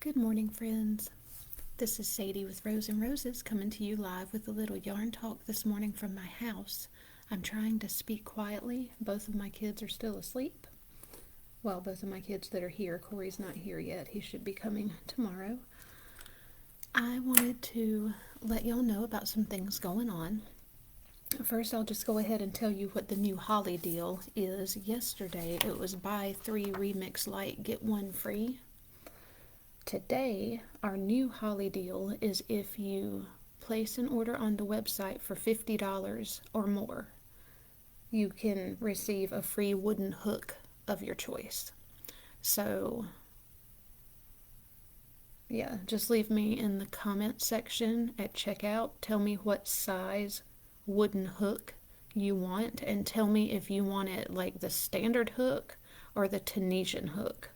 Good morning, friends. This is Sadie with Rose and Roses coming to you live with a little yarn talk this morning from my house. I'm trying to speak quietly. Both of my kids are still asleep. Well, both of my kids that are here. Corey's not here yet. He should be coming tomorrow. I wanted to let y'all know about some things going on. First, I'll just go ahead and tell you what the new HoliDEAL is. Yesterday, it was buy 3 Remix Light, get 1 free. Today, our new HoliDEAL is if you place an order on the website for $50 or more, you can receive a free wooden hook of your choice. So, yeah, just leave me in the comment section at checkout. Tell me what size wooden hook you want, and tell me if you want it like the standard hook or the Tunisian hook.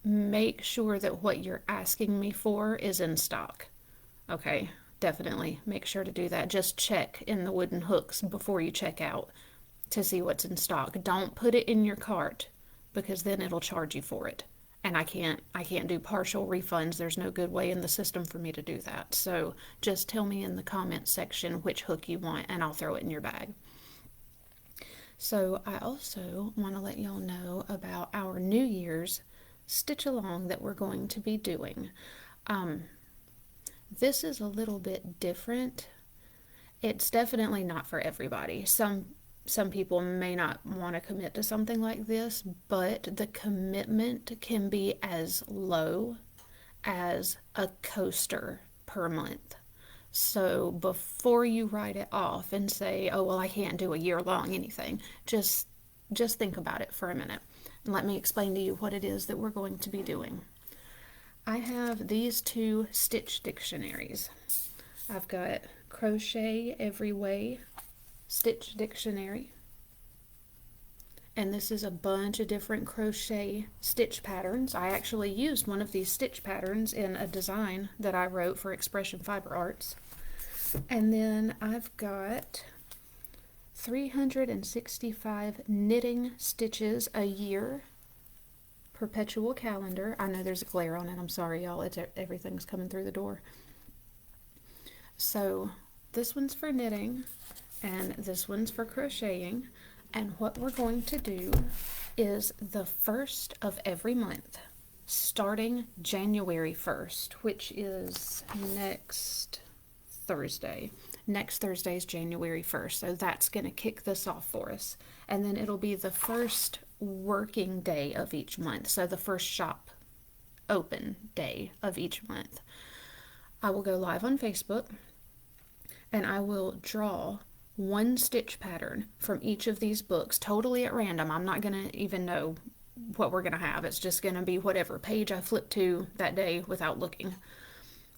Make sure that what you're asking me for is in stock. Okay, definitely make sure to do that. Just check in the wooden hooks before you check out to see what's in stock. Don't put it in your cart because then it'll charge you for it. And I can't do partial refunds. There's no good way in the system for me to do that. So just tell me in the comments section which hook you want and I'll throw it in your bag. So I also want to let y'all know about our New Year's stitch along that we're going to be doing. This is a little bit different. It's definitely not for everybody. Some people may not want to commit to something like this, but the commitment can be as low as a coaster per month. So before you write it off and say, oh, well, I can't do a year-long anything, just think about it for a minute. And let me explain to you what it is that we're going to be doing. I have these 2 stitch dictionaries. I've got Crochet Every Way Stitch Dictionary. And this is a bunch of different crochet stitch patterns. I actually used one of these stitch patterns in a design that I wrote for Expression Fiber Arts. And then I've got 365 knitting stitches a year perpetual calendar. I know there's a glare on it. I'm sorry, y'all. Everything's coming through the door. So this one's for knitting and this one's for crocheting. And what we're going to do is the first of every month, starting January 1st, which is next Thursday. Next Thursday is January 1st, so that's going to kick this off for us. And then it'll be the first working day of each month, so the first shop open day of each month. I will go live on Facebook, and I will draw 1 stitch pattern from each of these books, totally at random. I'm not going to even know what we're going to have. It's just going to be whatever page I flip to that day without looking.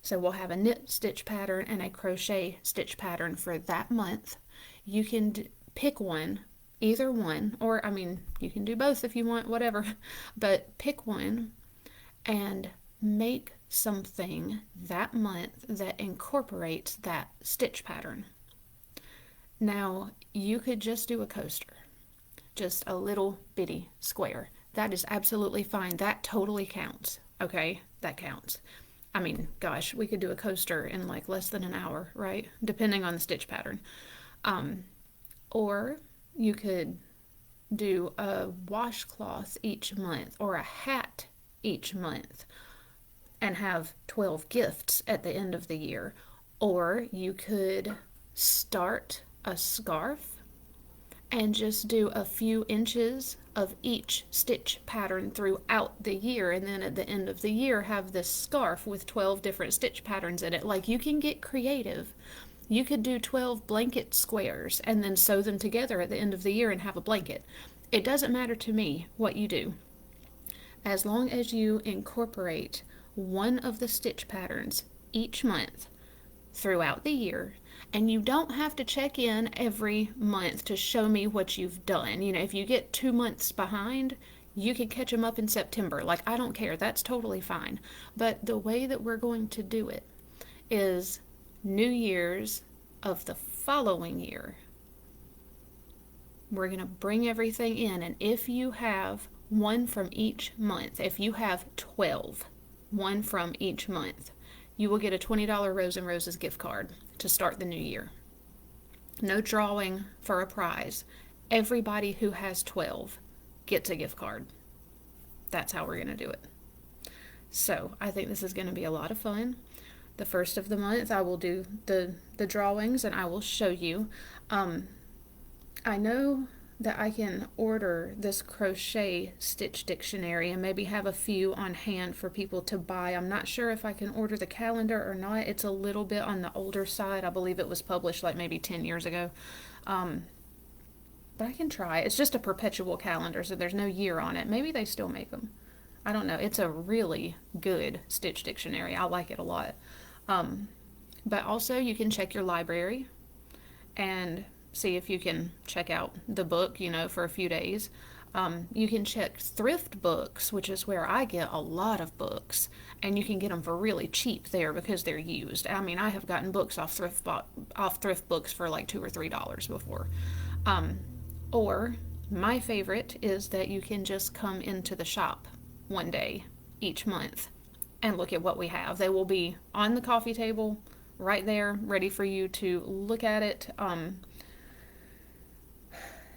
So we'll have a knit stitch pattern and a crochet stitch pattern for that month. You can pick one, either one, or I mean, you can do both if you want, whatever. But pick one and make something that month that incorporates that stitch pattern. Now, you could just do a coaster, just a little bitty square. That is absolutely fine. That totally counts, okay? That counts. I mean, gosh, we could do a coaster in like less than an hour, right? Depending on the stitch pattern. Or you could do a washcloth each month or a hat each month and have 12 gifts at the end of the year. Or you could start a scarf and just do a few inches of each stitch pattern throughout the year, and then at the end of the year have this scarf with 12 different stitch patterns in it. Like, you can get creative. You could do 12 blanket squares and then sew them together at the end of the year and have a blanket. It doesn't matter to me what you do, as long as you incorporate one of the stitch patterns each month throughout the year. And you don't have to check in every month to show me what you've done. You know, if you get 2 months behind, you can catch them up in September. Like, I don't care. That's totally fine. But the way that we're going to do it is New Year's of the following year. We're going to bring everything in. And if you have one from each month. If you have 12, one from each month, you will get a $20 Rose and Roses gift card to start the new year. No drawing for a prize. Everybody who has 12 gets a gift card. That's how we're going to do it. So I think this is going to be a lot of fun. The first of the month, I will do the drawings and I will show you. I know that I can order this crochet stitch dictionary and maybe have a few on hand for people to buy. I'm not sure if I can order the calendar or not. It's a little bit on the older side. I believe it was published like maybe 10 years ago. But I can try. It's just a perpetual calendar, so there's no year on it. Maybe they still make them. I don't know. It's a really good stitch dictionary. I like it a lot. But also you can check your library and see if you can check out the book, for a few days. You can check thrift books, which is where I get a lot of books, and you can get them for really cheap there because they're used. I mean, I have gotten books off thrift books for like $2 or $3 before. Or my favorite is that you can just come into the shop one day each month and look at what we have. They will be on the coffee table right there, ready for you to look at it.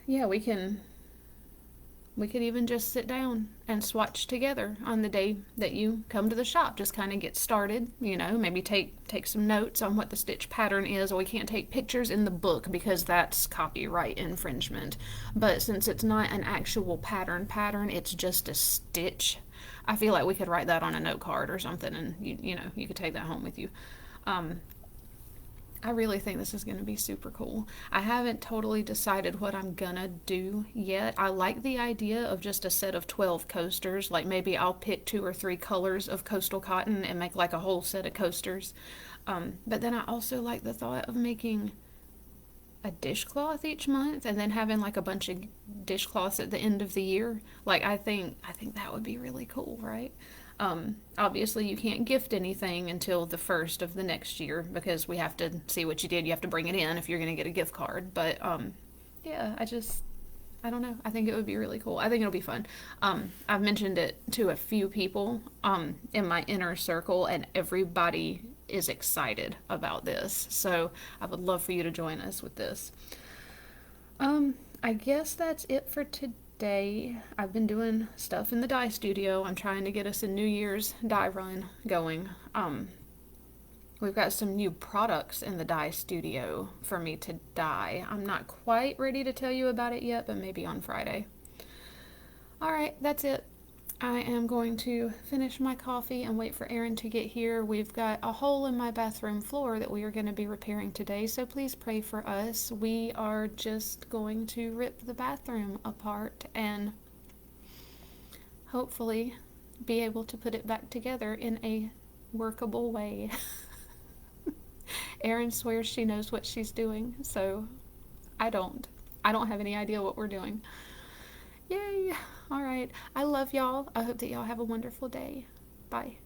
Yeah, we could even just sit down and swatch together on the day that you come to the shop. Just kind of get started, maybe take some notes on what the stitch pattern is. Or we can't take pictures in the book because that's copyright infringement. But since it's not an actual pattern, it's just a stitch, I feel like we could write that on a note card or something, and you could take that home with you. I really think this is going to be super cool. I haven't totally decided what I'm gonna do yet. I like the idea of just a set of 12 coasters. Like maybe I'll pick 2 or 3 colors of coastal cotton and make like a whole set of coasters. But then I also like the thought of making a dishcloth each month and then having like a bunch of dishcloths at the end of the year. Like I think that would be really cool, right? Obviously you can't gift anything until the first of the next year because we have to see what you did. You have to bring it in if you're going to get a gift card. But yeah, I don't know. I think it would be really cool. I think it'll be fun. I've mentioned it to a few people in my inner circle, and everybody is excited about this. So I would love for you to join us with this. I guess that's it for today. I've been doing stuff in the dye studio. I'm trying to get us a New Year's dye run going. We've got some new products in the dye studio for me to dye. I'm not quite ready to tell you about it yet, but maybe on Friday. Alright, that's it. I am going to finish my coffee and wait for Aaron to get here. We've got a hole in my bathroom floor that we are going to be repairing today, so please pray for us. We are just going to rip the bathroom apart and hopefully be able to put it back together in a workable way. Erin swears she knows what she's doing, so I don't have any idea what we're doing. Yay! Alright, I love y'all. I hope that y'all have a wonderful day. Bye.